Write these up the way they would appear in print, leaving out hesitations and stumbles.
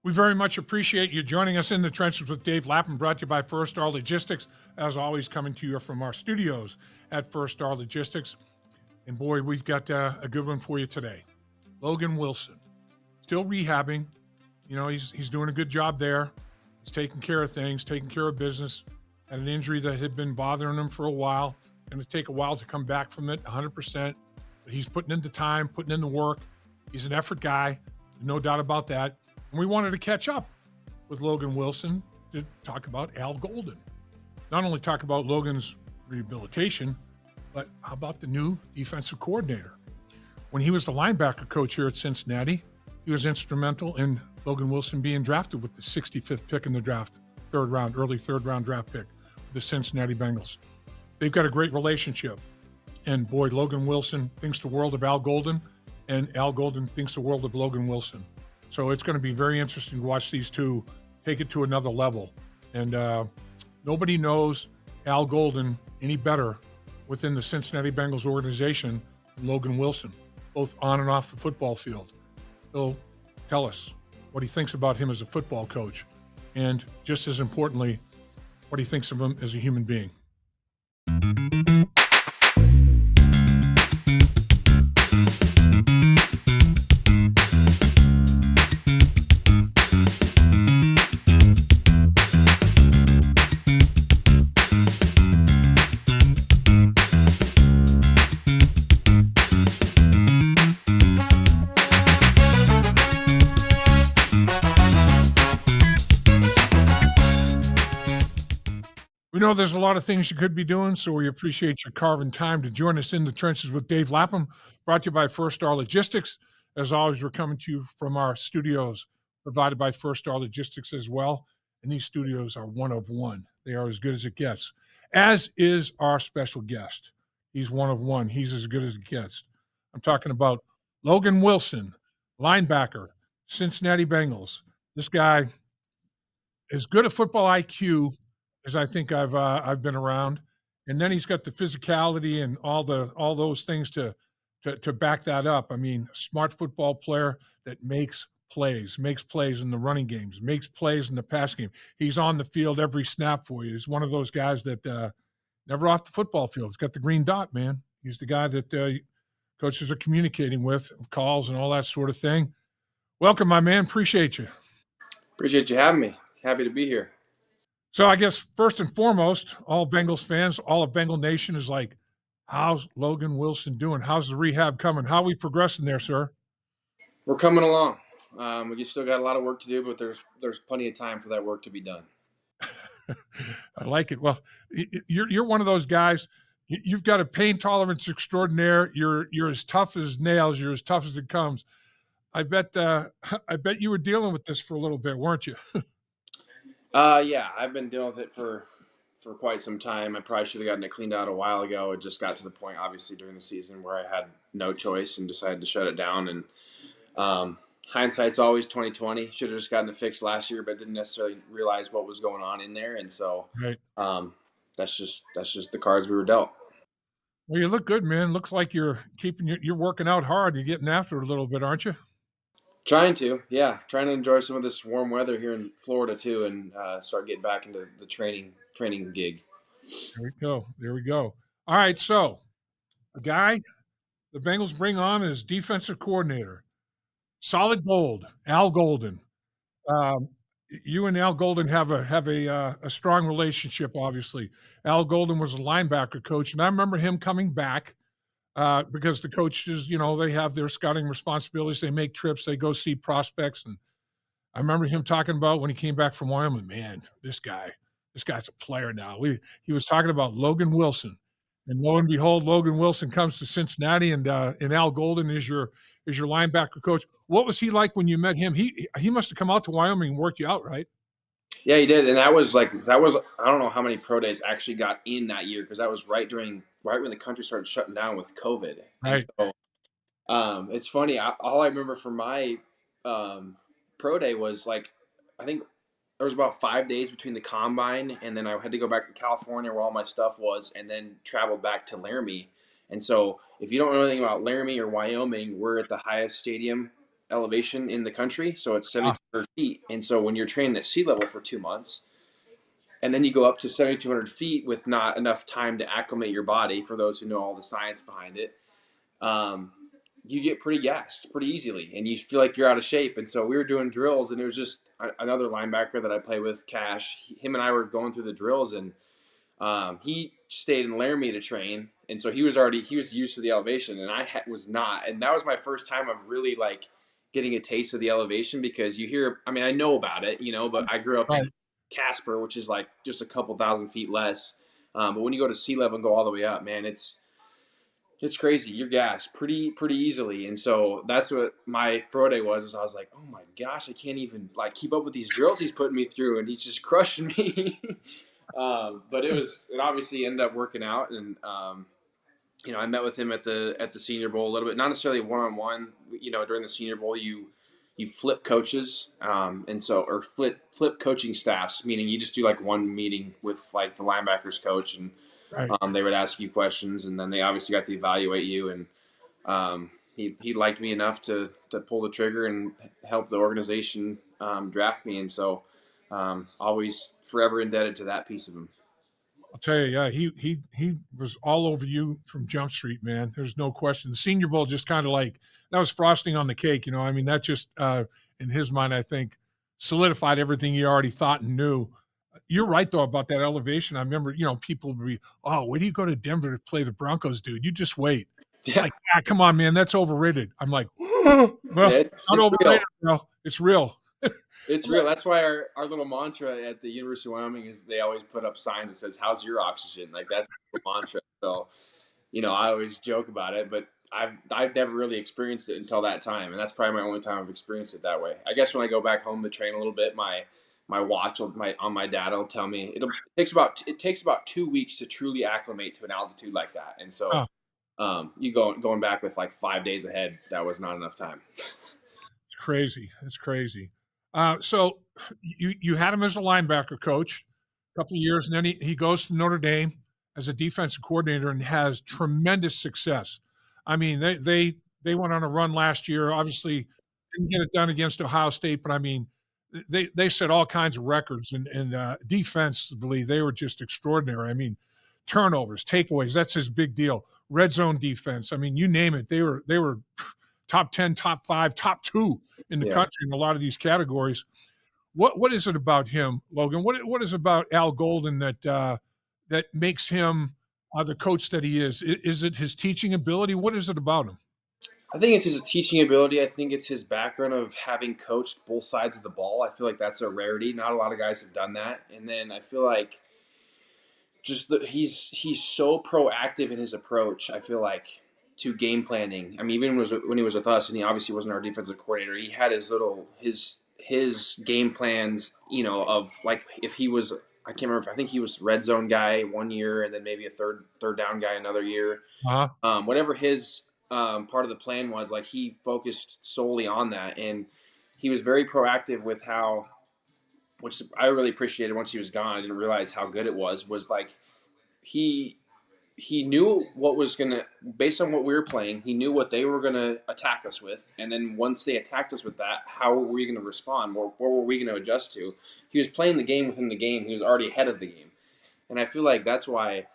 We very much appreciate you joining us in the trenches with Dave Lapham, brought to you by First Star Logistics. As always, coming to you from our studios at First Star Logistics. And boy, we've got a good one for you today. Logan Wilson, still rehabbing. You know, he's doing a good job there. He's taking care of things, taking care of business. Had an injury that had been bothering him for a while. Going to take a while to come back from it, 100%. But he's putting in the time, putting in the work. He's an effort guy, no doubt about that. And we wanted to catch up with Logan Wilson to talk about Al Golden. Not only talk about Logan's rehabilitation, but how about the new defensive coordinator? When he was the linebacker coach here at Cincinnati, he was instrumental in Logan Wilson being drafted with the 65th pick in the draft, early third round draft pick for the Cincinnati Bengals. They've got a great relationship. And boy, Logan Wilson thinks the world of Al Golden, and Al Golden thinks the world of Logan Wilson. So it's going to be very interesting to watch these two take it to another level. And nobody knows Al Golden any better within the Cincinnati Bengals organization than Logan Wilson, both on and off the football field. He'll tell us what he thinks about him as a football coach, and just as importantly, what he thinks of him as a human being. We know there's a lot of things you could be doing, so we appreciate you carving time to join us in the trenches with Dave Lapham, brought to you by First Star Logistics. As always, we're coming to you from our studios, provided by First Star Logistics as well. And these studios are one of one. They are as good as it gets, as is our special guest. He's one of one. He's as good as it gets. I'm talking about Logan Wilson, linebacker, Cincinnati Bengals. This guy is good at football IQ as I think I've been around, and then he's got the physicality and all those things to back that up. I mean, smart football player that makes plays in the running games, makes plays in the pass game. He's on the field every snap for you. He's one of those guys that never off the football field. He's got the green dot, man. He's the guy that coaches are communicating with, calls and all that sort of thing. Welcome, my man. Appreciate you. Appreciate you having me. Happy to be here. So I guess first and foremost, all Bengals fans, all of Bengal Nation is like, how's Logan Wilson doing? How's the rehab coming? How are we progressing there, sir? We're coming along. We still got a lot of work to do, but there's plenty of time for that work to be done. I like it. Well, you're one of those guys. You've got a pain tolerance extraordinaire. You're as tough as nails. You're as tough as it comes. I bet you were dealing with this for a little bit, weren't you? Yeah, I've been dealing with it for quite some time. I probably should have gotten it cleaned out a while ago. It just got to the point, obviously, during the season where I had no choice and decided to shut it down. And hindsight's always 20/20. Should have just gotten it fixed last year, but didn't necessarily realize what was going on in there. And so, Right. That's just the cards we were dealt. Well, you look good, man. Looks like you're working out hard. You're getting after it a little bit, aren't you? Trying to enjoy some of this warm weather here in Florida too, and start getting back into the training gig. There we go. All right, so the guy the Bengals bring on as defensive coordinator, solid gold, Al Golden. You and Al Golden have a strong relationship. Obviously, Al Golden was a linebacker coach, and I remember him coming back. Because the coaches, they have their scouting responsibilities. They make trips. They go see prospects. And I remember him talking about when he came back from Wyoming, man, this guy's a player now. He was talking about Logan Wilson. And lo and behold, Logan Wilson comes to Cincinnati, and Al Golden is your linebacker coach. What was he like when you met him? He must have come out to Wyoming and worked you out, right? Yeah, he did, and that was I don't know how many pro days actually got in that year, because that was right when the country started shutting down with COVID. Right. So, it's funny. All I remember from my pro day was I think there was about 5 days between the combine, and then I had to go back to California where all my stuff was, and then travel back to Laramie. And so, if you don't know anything about Laramie or Wyoming, we're at the highest stadium elevation in the country, so it's 72 feet. And so when you're training at sea level for 2 months, and then you go up to 7,200 feet with not enough time to acclimate your body, for those who know all the science behind it, um, you get pretty gassed pretty easily, and you feel like you're out of shape. And so we were doing drills, and there was just another linebacker that I play with, Cash. Him and I were going through the drills, and he stayed in Laramie to train, and so he was used to the elevation, and was not. And that was my first time of really like getting a taste of the elevation, because you hear, I mean, I know about it, but I grew up Right. in Casper, which is like just a couple thousand feet less. But when you go to sea level and go all the way up, man, it's crazy. You're gassed pretty easily, and so that's what my pro day was. Is I was like, oh my gosh, I can't even like keep up with these drills he's putting me through, and he's just crushing me. But it obviously ended up working out, and I met with him at the Senior Bowl a little bit, not necessarily one on one. During the Senior Bowl, you flip coaches, or flip coaching staffs, meaning you just do like one meeting with like the linebackers coach, and Right. they would ask you questions, and then they obviously got to evaluate you, and he liked me enough to pull the trigger and help the organization draft me, and so always forever indebted to that piece of him. I'll tell you, yeah, he was all over you from Jump Street, man. There's no question. The Senior Bowl just kind of like that was frosting on the cake, I mean, that just in his mind, I think, solidified everything he already thought and knew. You're right though about that elevation. I remember, people would be, "Oh, where do you go to Denver to play the Broncos, dude? You just wait." Yeah, Like, "Ah, come on, man, that's overrated." I'm like, well, yeah, not it's real. overrated, bro. It's real. It's real. That's why our little mantra at the University of Wyoming is they always put up signs that says, "How's your oxygen?" Like that's the mantra. So I always joke about it, but I've never really experienced it until that time, and that's probably my only time I've experienced it that way. I guess when I go back home to train a little bit, my watch on my data will tell me it takes about 2 weeks to truly acclimate to an altitude like that, and so Huh. you going back with like 5 days ahead, that was not enough time. It's crazy. It's crazy. So you had him as a linebacker coach a couple of years, and then he goes to Notre Dame as a defensive coordinator and has tremendous success. I mean, they went on a run last year. Obviously, didn't get it done against Ohio State, but I mean, they set all kinds of records, and defensively they were just extraordinary. I mean, turnovers, takeaways, that's his big deal. Red zone defense. I mean, you name it. They were top 10, top 5, top 2 in the Yeah. country in a lot of these categories. What is it about him, Logan? What is about Al Golden that makes him the coach that he is? Is it his teaching ability? What is it about him? I think it's his teaching ability. I think it's his background of having coached both sides of the ball. I feel like that's a rarity. Not a lot of guys have done that. And then I feel like he's so proactive in his approach. I feel like to game planning. I mean, even when he was with us, and he obviously wasn't our defensive coordinator, he had his game plans. Of like if he was, I can't remember. I think he was red zone guy one year, and then maybe a third down guy another year. Uh-huh. Whatever his part of the plan was, like he focused solely on that, and he was very proactive with how, which I really appreciated. Once he was gone, I didn't realize how good it was. Was like he he knew what was gonna, based on what we were playing, he knew what they were gonna attack us with, and then once they attacked us with that, how were we gonna respond? What were we gonna adjust to? He was playing the game within the game. He was already ahead of the game, and I feel like that's why.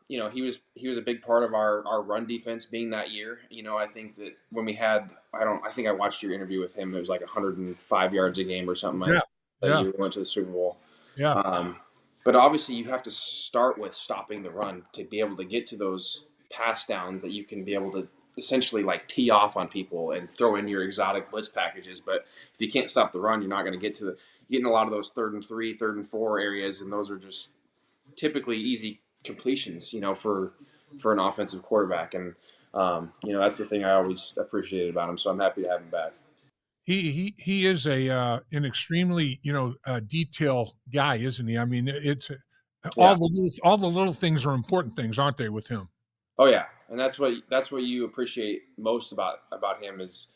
He was a big part of our run defense being that year. I think that when we had, I think I watched your interview with him. It was like 105 yards a game or something like Yeah. that Yeah. year we went to the Super Bowl. Yeah. But obviously, you have to start with stopping the run to be able to get to those pass downs that you can be able to essentially like tee off on people and throw in your exotic blitz packages. But if you can't stop the run, you're not going to get to getting a lot of those 3rd and 3, 3rd and 4 areas, and those are just typically easy completions, for an offensive quarterback. And that's the thing I always appreciated about him. So I'm happy to have him back. He is an extremely detail guy, isn't he? I mean, it's Yeah. all the little things are important things, aren't they, with him? Oh yeah, and that's what you appreciate most about him is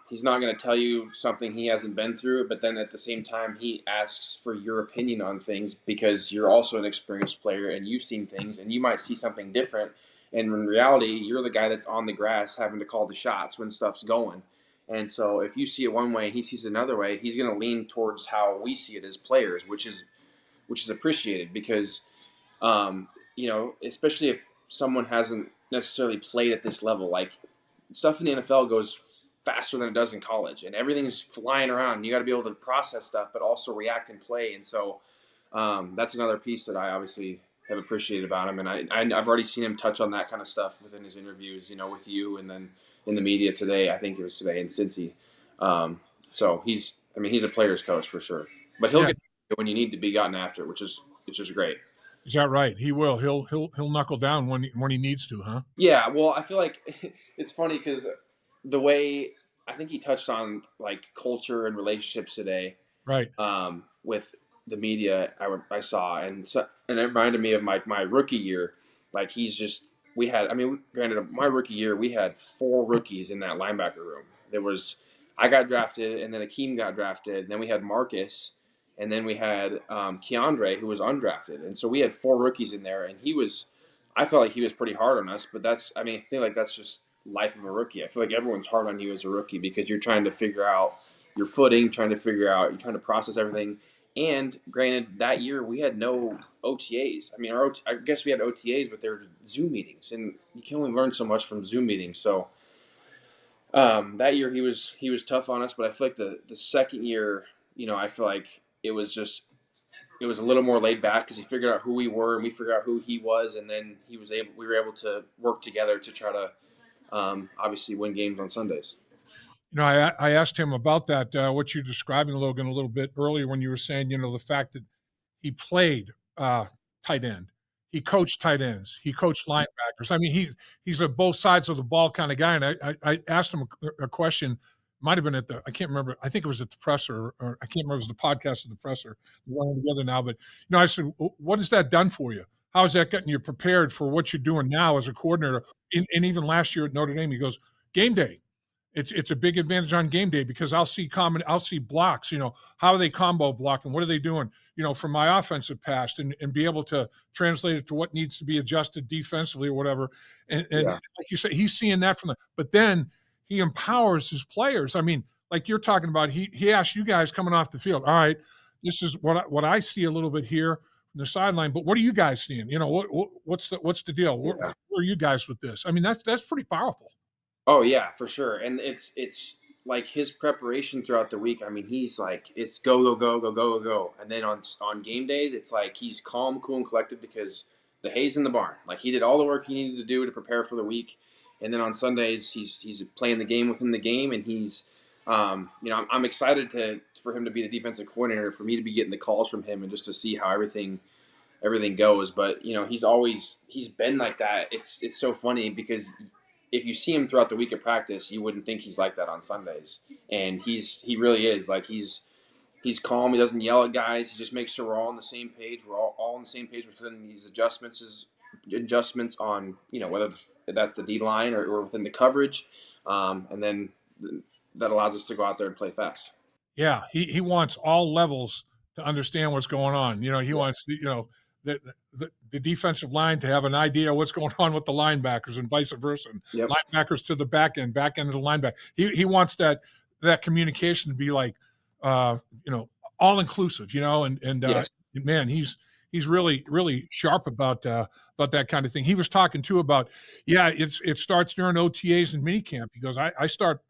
he's not going to tell you something he hasn't been through, but then at the same time he asks for your opinion on things because you're also an experienced player and you've seen things and you might see something different. And in reality, you're the guy that's on the grass having to call the shots when stuff's going. And so if you see it one way and he sees it another way, he's going to lean towards how we see it as players, which is appreciated because especially if someone hasn't necessarily played at this level, like stuff in the NFL goes faster than it does in college, and everything's flying around. You got to be able to process stuff, but also react and play. And so that's another piece that I obviously have appreciated about him, and I've already seen him touch on that kind of stuff within his interviews, with you, and then in the media today. I think it was today in Cincy. So he's a player's coach for sure, but he'll Yeah. get when you need to be gotten after, which is great. Is that right? He will. He'll knuckle down when he needs to, huh? Yeah, well, I feel like it's funny because the way I think he touched on like culture and relationships today, Right. with the media I saw, and it reminded me of my rookie year. Like we had. I mean, granted, my rookie year we had 4 rookies in that linebacker room. There was I got drafted, and then Akeem got drafted, and then we had Marcus, and then we had Keandre, who was undrafted, and so we had 4 rookies in there, and I felt like he was pretty hard on us, but I feel like that's just life of a rookie. I feel like everyone's hard on you as a rookie because you're trying to figure out your footing, you're trying to process everything. And granted, that year we had no OTAs. I guess we had OTAs, but they were Zoom meetings, and you can only learn so much from Zoom meetings. So that year he was tough on us, but I feel like the second year, I feel like it was a little more laid back because he figured out who we were and we figured out who he was, and then we were able to work together to try to obviously win games on Sundays. I asked him about that, what you're describing, Logan, a little bit earlier when you were saying, the fact that he played tight end, he coached tight ends, he coached linebackers. I mean, he's a both sides of the ball kind of guy. And I asked him a question, might have been I can't remember. I think it was at the presser, or I can't remember. It was the podcast of the presser. We're running together now, but I said, what has that done for you? How is that getting you prepared for what you're doing now as a coordinator? And even last year at Notre Dame, he goes, game day. It's a big advantage on game day because I'll see blocks, how are they combo blocking? What are they doing, from my offensive past and be able to translate it to what needs to be adjusted defensively or whatever. And Yeah. like you say, he's seeing that but then he empowers his players. I mean, like you're talking about, he asked you guys coming off the field, all right, this is what I see a little bit here from the sideline, but what are you guys seeing? What's the deal? Where are you guys with this? I mean, that's pretty powerful. Oh yeah, for sure. And it's like his preparation throughout the week. I mean, he's like it's go go go go go go, and then on game days, it's like he's calm, cool, and collected because the hay's in the barn. Like he did all the work he needed to do to prepare for the week, and then on Sundays he's playing the game within the game, and I'm excited for him to be the defensive coordinator, for me to be getting the calls from him, and just to see how everything goes. But he's been like that. It's so funny because if you see him throughout the week of practice, you wouldn't think he's like that on Sundays. And he really is. Like he's calm. He doesn't yell at guys. He just makes sure we're all on the same page. We're all on the same page within these adjustments on whether that's the D line or within the coverage, and then that allows us to go out there and play fast. Yeah, he wants all levels to understand what's going on. He wants the defensive line to have an idea what's going on with the linebackers and vice versa. And Yep. linebackers to the back end of the linebacker. He wants that communication to be like all inclusive. And Yes. Man, he's really really sharp about that kind of thing. He was talking too about it starts during OTAs and minicamp. He goes, I start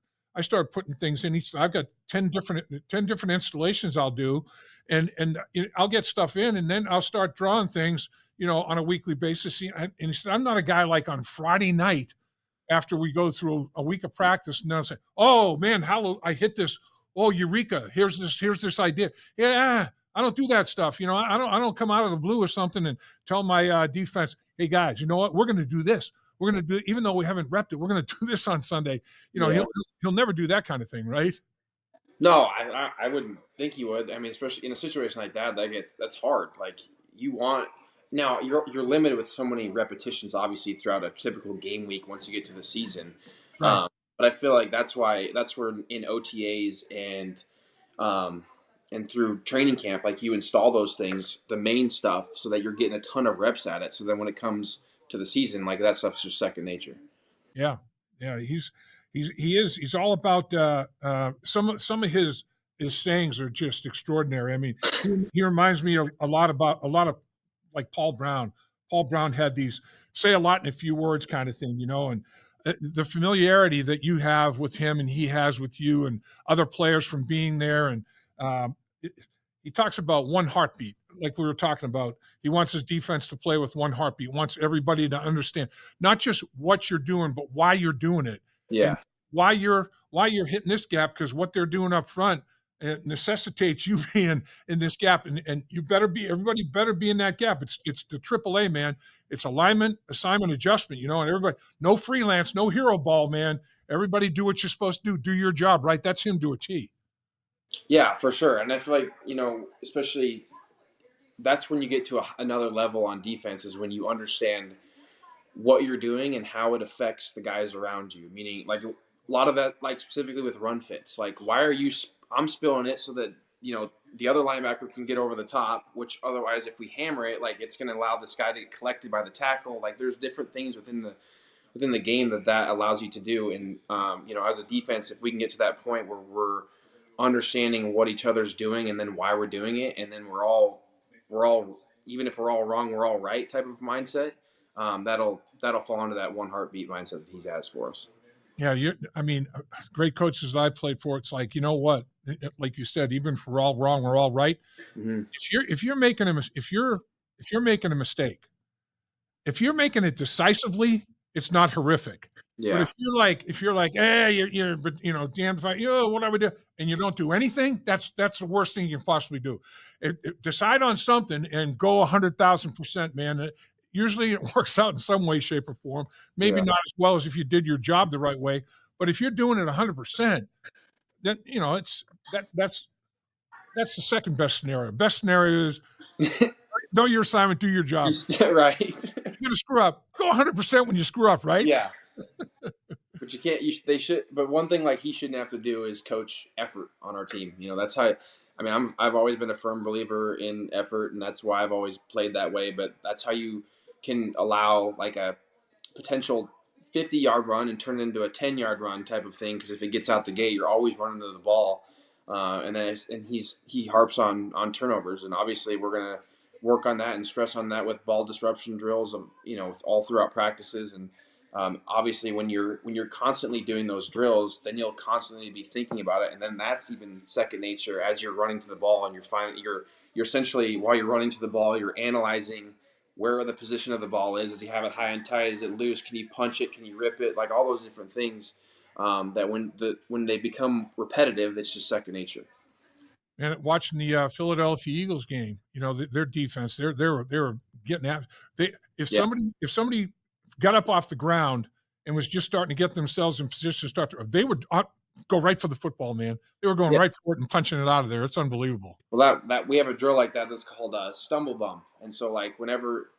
putting things in each. I've got 10 different installations I'll do, and I'll get stuff in, and then I'll start drawing things, on a weekly basis. And he said, I'm not a guy like on Friday night after we go through a week of practice, and then I'll say, oh man, I hit this. Oh, eureka! Here's this idea. Yeah, I don't do that stuff. I don't come out of the blue or something and tell my defense, hey guys, you know what? We're going to do this. We're going to do, even though we haven't repped it, we're going to do this on Sunday. Yeah. He'll never do that kind of thing, right? No, I wouldn't think he would. I mean, especially in a situation like that, that's hard. Like now you're limited with so many repetitions, obviously throughout a typical game week once you get to the season. Right. But I feel like that's where in OTAs and through training camp, like you install those things, the main stuff, so that you're getting a ton of reps at it. So then when it comes to the season, like that stuff's just second nature. Yeah, He's all about some of his sayings are just extraordinary. I mean, he reminds me a lot of like Paul Brown. Paul Brown had these say a lot in a few words kind of thing, and the familiarity that you have with him and he has with you and other players from being there. And um, he talks about one heartbeat, like we were talking about. He wants his defense to play with one heartbeat, wants everybody to understand not just what you're doing, but why you're doing it Yeah. and why you're hitting this gap, because what they're doing up front it necessitates you being in this gap, and everybody better be in that gap. It's the AAA, man. It's alignment, assignment, adjustment, and everybody, no freelance, no hero ball, man. Everybody do what you're supposed to do. Do your job, right? That's him to a T. Yeah, for sure. And I feel like, especially that's when you get to another level on defense is when you understand what you're doing and how it affects the guys around you. Meaning, like a lot of that, like specifically with run fits, like why are you? I'm spilling it so that the other linebacker can get over the top. Which otherwise, if we hammer it, like it's going to allow this guy to get collected by the tackle. Like there's different things within the game that allows you to do. And as a defense, if we can get to that point where we're understanding what each other's doing and then why we're doing it, and then we're all even if we're all wrong, we're all right type of mindset. That'll fall into that one heartbeat mindset that he has for us. Yeah, I mean, great coaches that I played for. It's like, you know what? Like you said, even if we're all wrong, we're all right. Mm-hmm. If you're making a mistake, if you're making it decisively, it's not horrific. But Yeah, if you're like, hey, but damn, if what I would do, and you don't do anything, that's the worst thing you can possibly do. Decide on something and go 100,000%, man. Usually it works out in some way, shape, or form. Maybe yeah, not as well as if you did your job the right way, but if you're doing it 100%, then it's that's the second best scenario. Best scenario is know your assignment, do your job. right. If you're gonna screw up, go 100% when you screw up, right? Yeah, but you can't. They should. But one thing like he shouldn't have to do is coach effort on our team. That's how. I mean, I've always been a firm believer in effort, and that's why I've always played that way. But that's how you can allow like a potential 50-yard run and turn it into a 10-yard run type of thing. Because if it gets out the gate, you're always running to the ball, and he harps on turnovers, and obviously we're gonna work on that and stress on that with ball disruption drills, all throughout practices. And obviously, when you're constantly doing those drills, then you'll constantly be thinking about it, and then that's even second nature as you're running to the ball, and you're essentially while you're running to the ball, you're analyzing where the position of the ball is. Does he have it high and tight? Is it loose? Can you punch it? Can you rip it? Like all those different things that when they become repetitive, it's just second nature. And watching the Philadelphia Eagles game, their defense, they were getting at Yeah, if somebody got up off the ground and was just starting to get themselves in position to they would go right for the football, man. They were going yeah. right for it and punching it out of there. It's unbelievable. Well, that we have a drill like that that's called a stumble bump, and so like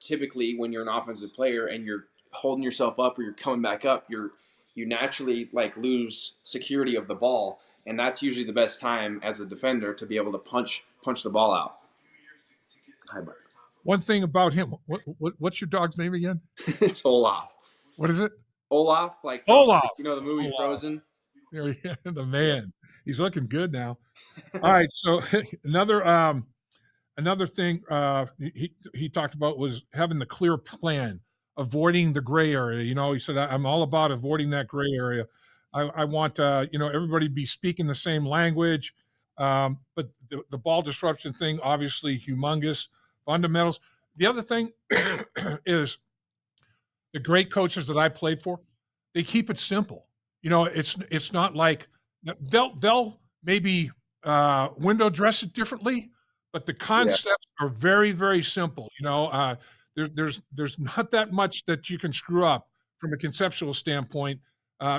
typically when you're an offensive player and you're holding yourself up or you're coming back up, you naturally like lose security of the ball, and that's usually the best time as a defender to be able to punch the ball out. Hi, Bart. One thing about him, what's your dog's name again? It's Olaf. What is it? Olaf, like Olaf. the movie Olaf. Frozen. The man. He's looking good now. All right, so another thing he talked about was having the clear plan, avoiding the gray area. He said, I'm all about avoiding that gray area. I want everybody to be speaking the same language. But the ball disruption thing, obviously humongous. Fundamentals. The other thing is the great coaches that I played for, they keep it simple. It's not like they'll maybe window dress it differently, but the Yeah, concepts are very, very simple. There's not that much that you can screw up from a conceptual standpoint,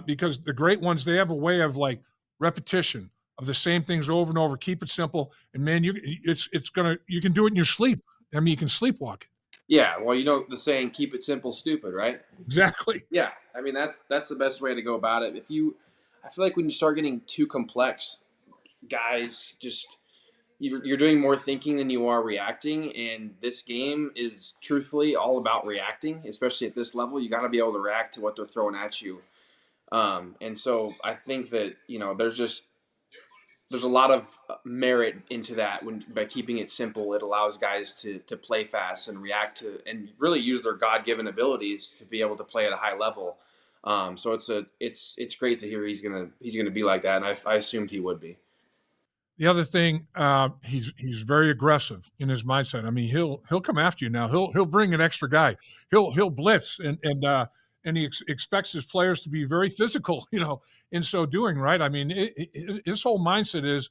because the great ones, they have a way of like repetition of the same things over and over. Keep it simple, and man, you can do it in your sleep. I mean, you can sleepwalk. yeah. Well, the saying "keep it simple, stupid," right? Exactly. Yeah, I mean that's the best way to go about it. I feel like when you start getting too complex, guys just you're doing more thinking than you are reacting, and this game is truthfully all about reacting, especially at this level. You got to be able to react to what they're throwing at you. And so I think that there's a lot of merit into that. When by keeping it simple, it allows guys to play fast and react to and really use their God given abilities to be able to play at a high level. So it's great to hear he's gonna be like that, and I assumed he would be. The other thing, he's very aggressive in his mindset. I mean, he'll come after you now. He'll bring an extra guy. He'll blitz and he expects his players to be very physical. In so doing, right? I mean, his whole mindset is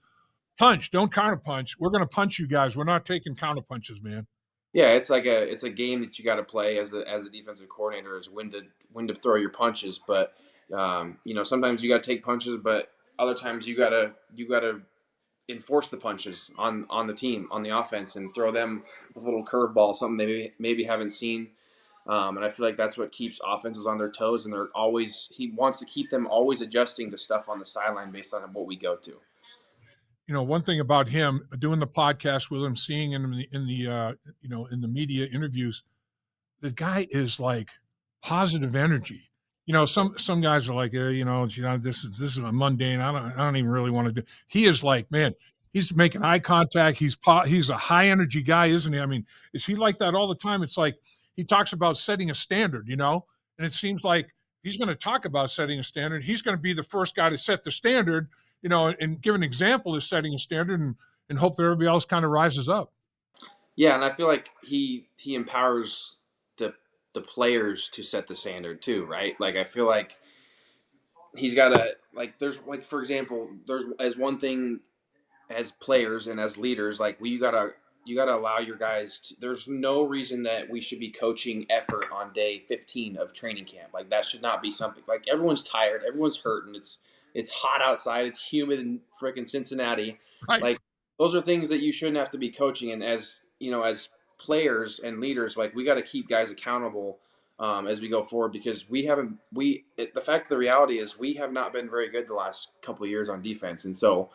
punch, don't counter punch. We're going to punch you guys. We're not taking counter punches, man. Yeah, it's a game that you got to play as a defensive coordinator is when to throw your punches. But sometimes you got to take punches, but other times you gotta enforce the punches on the team on the offense and throw them a little curveball, something they maybe haven't seen. And I feel like that's what keeps offenses on their toes, and he wants to keep them always adjusting to stuff on the sideline based on what we go to. One thing about him doing the podcast with him, seeing him in the media interviews, the guy is like positive energy. Some guys are like, this is a mundane. I don't even really want to do. He is like, man, he's making eye contact. He's a high energy guy, isn't he? I mean, is he like that all the time? It's like he talks about setting a standard, and it seems like he's going to talk about setting a standard. He's going to be the first guy to set the standard, and give an example of setting a standard and hope that everybody else kind of rises up. Yeah, and I feel like he empowers the players to set the standard too, right? Like I feel like he's got to there's for example, there's as one thing as players and as leaders, like you gotta allow your guys to, there's no reason that we should be coaching effort on day 15 of training camp. Like that should not be something like everyone's tired, everyone's hurting, it's hot outside, it's humid in freaking Cincinnati. Right. Like those are things that you shouldn't have to be coaching. And as as players and leaders, like we got to keep guys accountable as we go forward because the fact of the reality is we have not been very good the last couple of years on defense. And so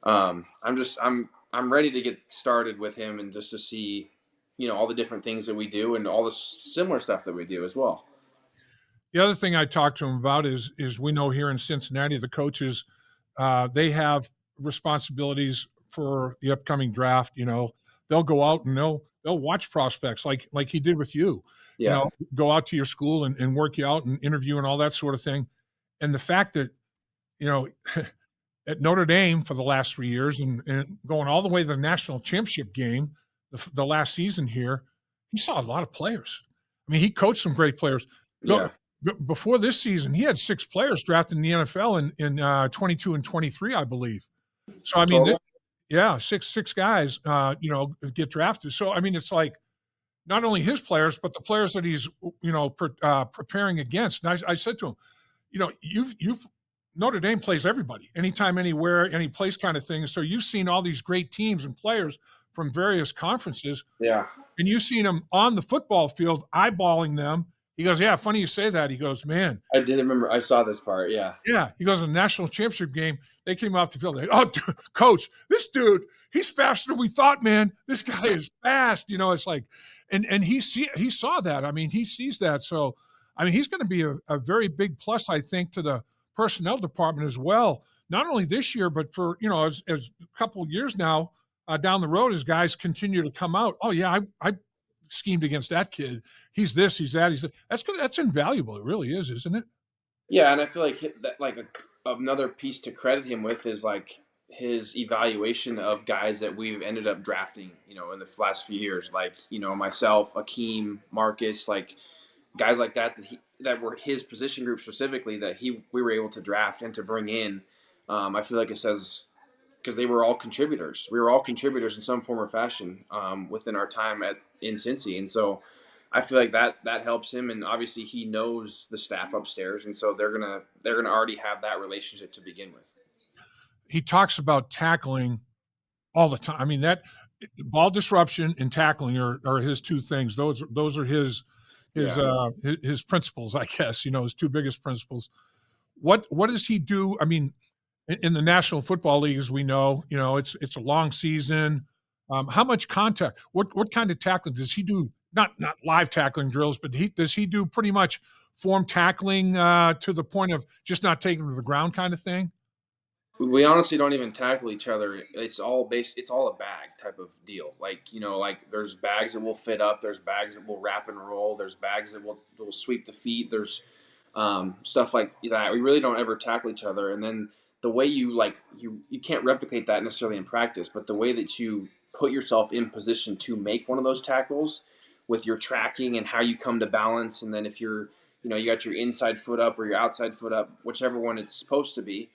I'm ready to get started with him and just to see all the different things that we do and all the similar stuff that we do as well. The other thing I talked to him about is we know here in Cincinnati the coaches they have responsibilities for the upcoming draft. They'll go out and they'll watch prospects like he did with you. Yeah. Go out to your school and work you out and interview and all that sort of thing. And the fact that at Notre Dame for the last 3 years and going all the way to the national championship game the last season here, he saw a lot of players. I mean, he coached some great players. Yeah. Before this season, he had 6 players drafted in the NFL in 22 and 23, I believe. So, I mean, six guys, get drafted. So, I mean, it's like not only his players, but the players that he's, preparing against. And I said to him, you've Notre Dame plays everybody, anytime, anywhere, any place kind of thing. So you've seen all these great teams and players from various conferences. Yeah. And you've seen them on the football field, eyeballing them. He goes, yeah, funny you say that. He goes, man. I did remember. I saw this part. Yeah. Yeah. He goes, a national championship game, they came off the field. Dude, coach, this dude, he's faster than we thought, man. This guy is fast. It's like, and he saw that. I mean, he sees that. So, I mean, he's going to be a very big plus, I think, to the personnel department as well. Not only this year, but for, as a couple of years now down the road, as guys continue to come out. Oh, yeah, I schemed against that kid. He's this, he's that, he's that. That's invaluable. It really is, isn't it? Yeah, and I feel like another piece to credit him with is like his evaluation of guys that we've ended up drafting, in the last few years. Like, myself, Akeem, Marcus, like guys like that were his position group specifically that we were able to draft and to bring in. I feel like it says because they were all contributors. We were all contributors in some form or fashion within our time in Cincy, and so I feel like that helps him. And obviously, he knows the staff upstairs, and so they're gonna already have that relationship to begin with. He talks about tackling all the time. I mean, that ball disruption and tackling are his two things. Those are his principles, I guess. His two biggest principles. What does he do? I mean, in the National Football League, as we know, it's a long season. How much contact? What kind of tackling does he do? Not live tackling drills, but does he do pretty much form tackling to the point of just not taking them to the ground kind of thing? We honestly don't even tackle each other. It's all based. It's all a bag type of deal. Like like there's bags that will fit up. There's bags that will wrap and roll. There's bags that will sweep the feet. There's stuff like that. We really don't ever tackle each other. And then the way you can't replicate that necessarily in practice, but the way that you put yourself in position to make one of those tackles with your tracking and how you come to balance, and then if you're you got your inside foot up or your outside foot up, whichever one it's supposed to be.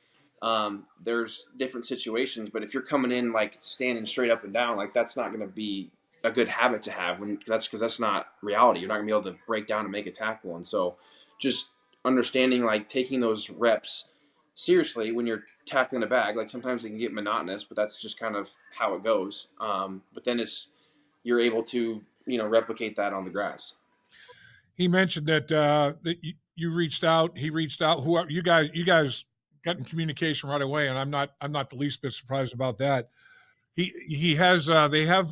There's different situations, but if you're coming in like standing straight up and down, like that's not going to be a good habit to have because that's not reality. You're not going to be able to break down and make a tackle. And so just understanding, like taking those reps seriously when you're tackling a bag, like sometimes it can get monotonous, but that's just kind of how it goes. But then you're able to, replicate that on the grass. He mentioned that you reached out, he reached out, whoever you guys got in communication right away, and I'm not the least bit surprised about that. He has they have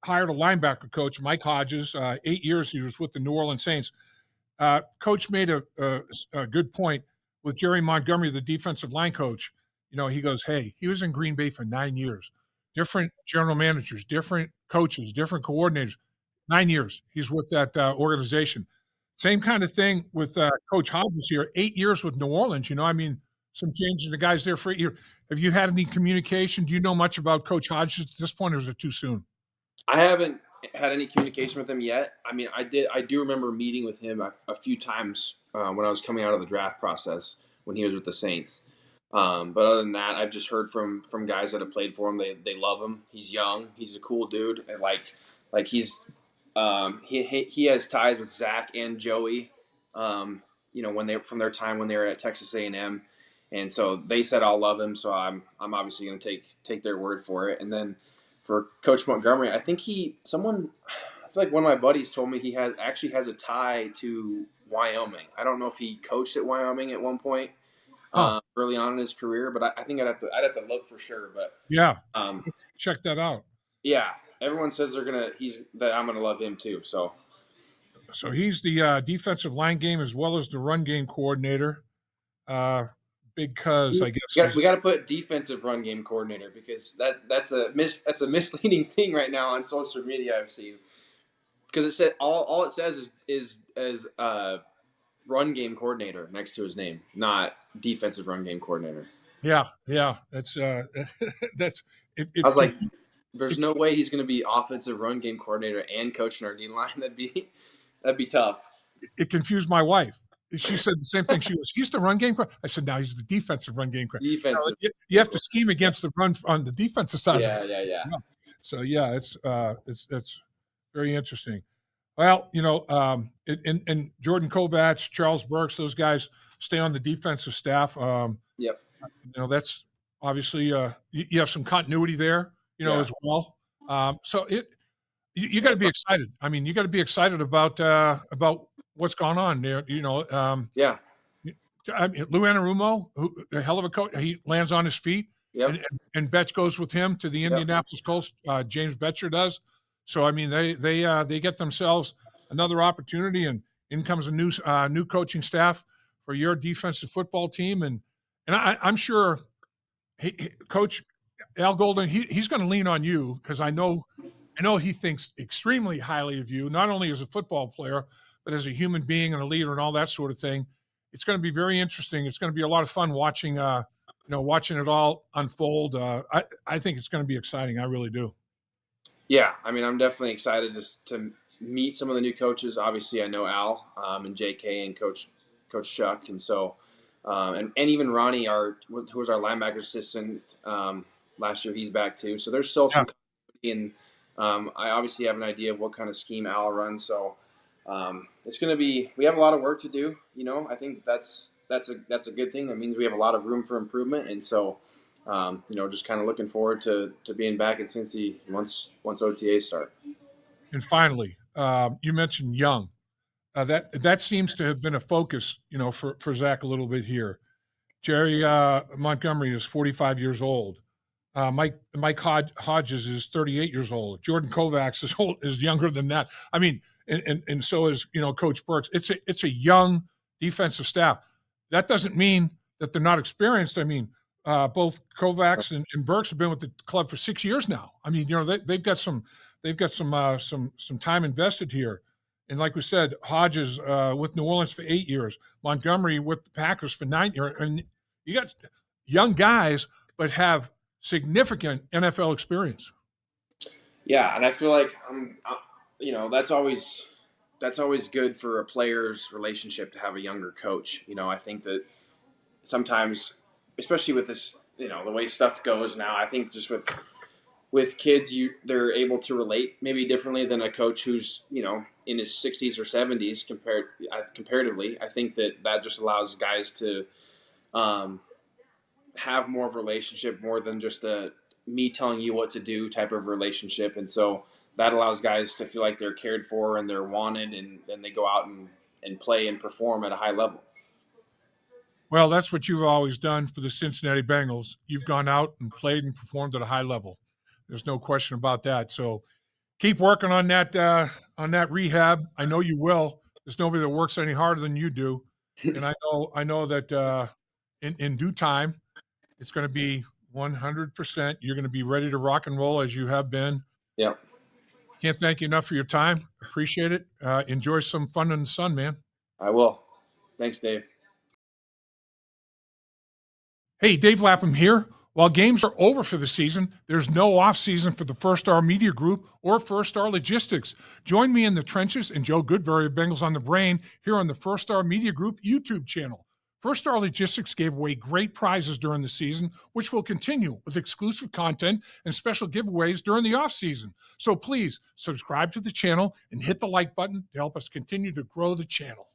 hired a linebacker coach, Mike Hodges. 8 years he was with the New Orleans Saints. Coach made a good point with Jerry Montgomery, the defensive line coach. He goes, "Hey, he was in Green Bay for 9 years, different general managers, different coaches, different coordinators. 9 years he's with that organization." Same kind of thing with Coach Hodges here. 8 years with New Orleans. Some changing the guys there for 8 years. Have you had any communication? Do you know much about Coach Hodges at this point, or is it too soon? I haven't had any communication with him yet. I mean, I do remember meeting with him a few times when I was coming out of the draft process when he was with the Saints. But other than that, I've just heard from guys that have played for him. They love him. He's young. He's a cool dude. And like he's he has ties with Zach and Joey. From their time when they were at Texas A&M. And so they said I'll love him, so I'm obviously going to take their word for it. And then for Coach Montgomery, I feel like one of my buddies told me he actually has a tie to Wyoming. I don't know if he coached at Wyoming at one point early on in his career, but I think I'd have to look for sure. But yeah, check that out. Yeah, everyone says that I'm gonna love him too. So he's the defensive line game as well as the run game coordinator. Because I guess we got to put defensive run game coordinator because that's a misleading thing right now on social media I've seen, because it said all it says is run game coordinator next to his name, not defensive run game coordinator. Yeah, that's that's. I was like, there's no way he's going to be offensive run game coordinator and coaching our D line. That'd be tough. It confused my wife. She said the same thing. She goes, "He's the run game." I said, "No, he's the defensive run game." Defensive. You have to scheme against the run on the defensive side. Yeah. So yeah, it's very interesting. Well, and Jordan Kovacs, Charles Burks, those guys stay on the defensive staff. Yep. That's obviously you have some continuity there, as well. So you got to be excited. I mean, you got to be excited about what's gone on there. Yeah. I mean, Lou Anarumo, a hell of a coach, he lands on his feet. Yep. And Betch goes with him to the Indianapolis Colts. James Betcher does. So I mean, they get themselves another opportunity, and in comes a new coaching staff for your defensive football team, and I'm sure Coach Al Golden, he's going to lean on you, because I know he thinks extremely highly of you, not only as a football player, but as a human being and a leader and all that sort of thing. It's going to be very interesting. It's going to be a lot of fun watching it all unfold. I think it's going to be exciting. I really do. Yeah, I mean, I'm definitely excited to meet some of the new coaches. Obviously, I know Al and JK and Coach Chuck, and so and even Ronnie, who was our linebacker assistant last year, he's back too. So there's still some continuity, and I obviously have an idea of what kind of scheme Al runs. So it's going to be. We have a lot of work to do. I think that's a good thing. That means we have a lot of room for improvement, and so. Just kind of looking forward to being back at Cincy once OTAs start. And finally, you mentioned Young. That seems to have been a focus, for Zach a little bit here. Jerry Montgomery is 45 years old. Mike Hodges is 38 years old. Jordan Kovacs is younger than that. I mean, and so is Coach Burks. It's a young defensive staff. That doesn't mean that they're not experienced. I mean, both Kovacs and Burks have been with the club for 6 years now. I mean, they've got some time invested here. And like we said, Hodges with New Orleans for 8 years, Montgomery with the Packers for 9 years. And you got young guys, but have significant NFL experience. Yeah, and I feel like that's always good for a player's relationship to have a younger coach. I think that sometimes, especially with this, the way stuff goes now, I think just with kids, they're able to relate maybe differently than a coach who's in his 60s or 70s comparatively. I think that just allows guys to have more of a relationship, more than just a me telling you what to do type of relationship. And so that allows guys to feel like they're cared for and they're wanted, and they go out and play and perform at a high level. Well, that's what you've always done for the Cincinnati Bengals. You've gone out and played and performed at a high level. There's no question about that. So keep working on that rehab. I know you will. There's nobody that works any harder than you do. And I know that in due time, it's going to be 100%. You're going to be ready to rock and roll as you have been. Yeah. Can't thank you enough for your time. Appreciate it. Enjoy some fun in the sun, man. I will. Thanks, Dave. Hey, Dave Lapham here. While games are over for the season, there's no off-season for the First Star Media Group or First Star Logistics. Join me in the trenches and Joe Goodberry of Bengals on the Brain here on the First Star Media Group YouTube channel. First Star Logistics gave away great prizes during the season, which will continue with exclusive content and special giveaways during the off-season. So please subscribe to the channel and hit the like button to help us continue to grow the channel.